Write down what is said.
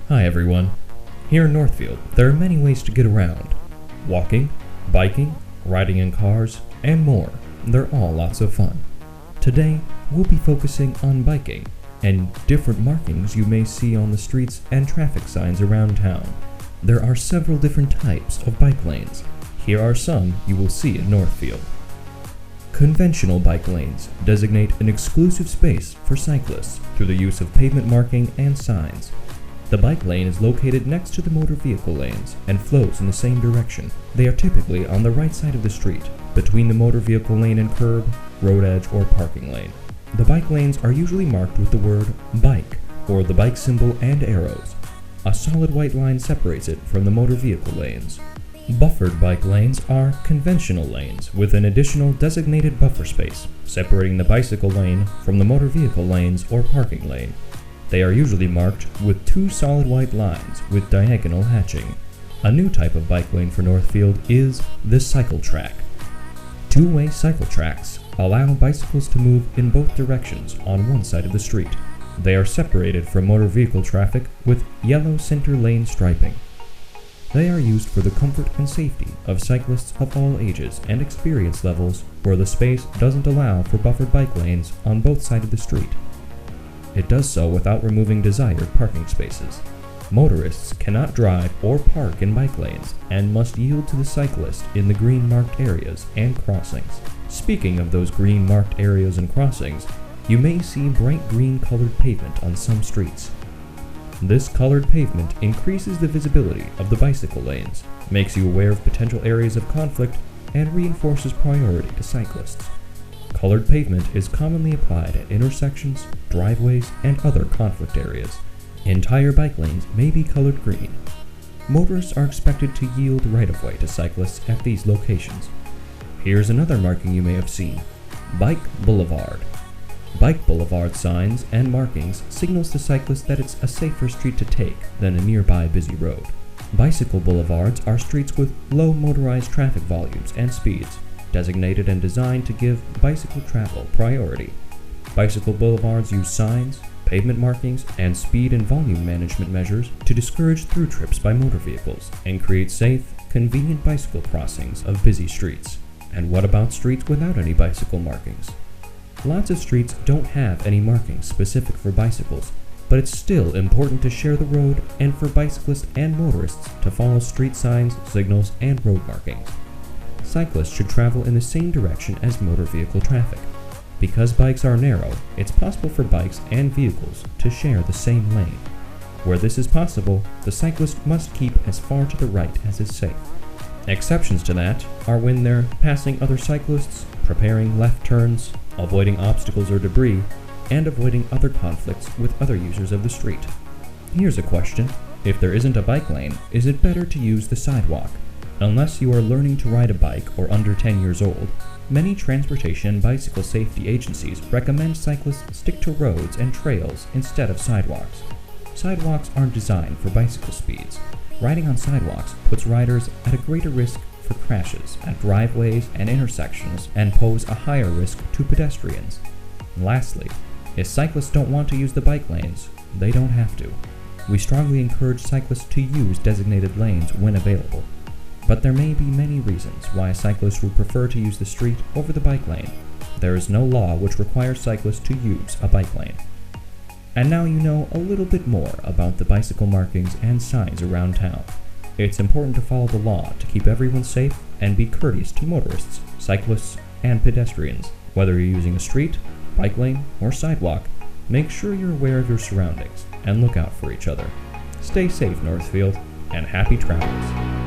Hi everyone. Here in Northfield, there are many ways to get around. Walking, biking, riding in cars, and more. They're all lots of fun. Today, we'll be focusing on biking and different markings you may see on the streets and traffic signs around town. There are several different types of bike lanes. Here are some you will see in Northfield. Conventional bike lanes designate an exclusive space for cyclists through the use of pavement marking and signs. The bike lane is located next to the motor vehicle lanes and flows in the same direction. They are typically on the right side of the street, between the motor vehicle lane and curb, road edge, or parking lane. The bike lanes are usually marked with the word bike, or the bike symbol and arrows. A solid white line separates it from the motor vehicle lanes. Buffered bike lanes are conventional lanes with an additional designated buffer space, separating the bicycle lane from the motor vehicle lanes or parking lane. They are usually marked with two solid white lines with diagonal hatching. A new type of bike lane for Northfield is the cycle track. Two-way cycle tracks allow bicycles to move in both directions on one side of the street. They are separated from motor vehicle traffic with yellow center lane striping. They are used for the comfort and safety of cyclists of all ages and experience levels where the space doesn't allow for buffered bike lanes on both sides of the street. It does so without removing desired parking spaces. Motorists cannot drive or park in bike lanes and must yield to the cyclist in the green marked areas and crossings. Speaking of those green marked areas and crossings, you may see bright green colored pavement on some streets. This colored pavement increases the visibility of the bicycle lanes, makes you aware of potential areas of conflict, and reinforces priority to cyclists. Colored pavement is commonly applied at intersections, driveways, and other conflict areas. Entire bike lanes may be colored green. Motorists are expected to yield right-of-way to cyclists at these locations. Here's another marking you may have seen: Bike Boulevard. Bike boulevard signs and markings signals to cyclists that it's a safer street to take than a nearby busy road. Bicycle boulevards are streets with low motorized traffic volumes and speeds, designated and designed to give bicycle travel priority. Bicycle boulevards use signs, pavement markings, and speed and volume management measures to discourage through trips by motor vehicles and create safe, convenient bicycle crossings of busy streets. And what about streets without any bicycle markings? Lots of streets don't have any markings specific for bicycles, but it's still important to share the road and for bicyclists and motorists to follow street signs, signals, and road markings. Cyclists should travel in the same direction as motor vehicle traffic. Because bikes are narrow, it's possible for bikes and vehicles to share the same lane. Where this is possible, the cyclist must keep as far to the right as is safe. Exceptions to that are when they're passing other cyclists, preparing left turns, avoiding obstacles or debris, and avoiding other conflicts with other users of the street. Here's a question: if there isn't a bike lane, is it better to use the sidewalk? Unless you are learning to ride a bike or under 10 years old, many transportation and bicycle safety agencies recommend cyclists stick to roads and trails instead of sidewalks. Sidewalks aren't designed for bicycle speeds. Riding on sidewalks puts riders at a greater risk for crashes at driveways and intersections and pose a higher risk to pedestrians. Lastly, if cyclists don't want to use the bike lanes, they don't have to. We strongly encourage cyclists to use designated lanes when available. But there may be many reasons why a cyclist would prefer to use the street over the bike lane. There is no law which requires cyclists to use a bike lane. And now you know a little bit more about the bicycle markings and signs around town. It's important to follow the law to keep everyone safe and be courteous to motorists, cyclists, and pedestrians. Whether you're using a street, bike lane, or sidewalk, make sure you're aware of your surroundings and look out for each other. Stay safe, Northfield, and happy travels.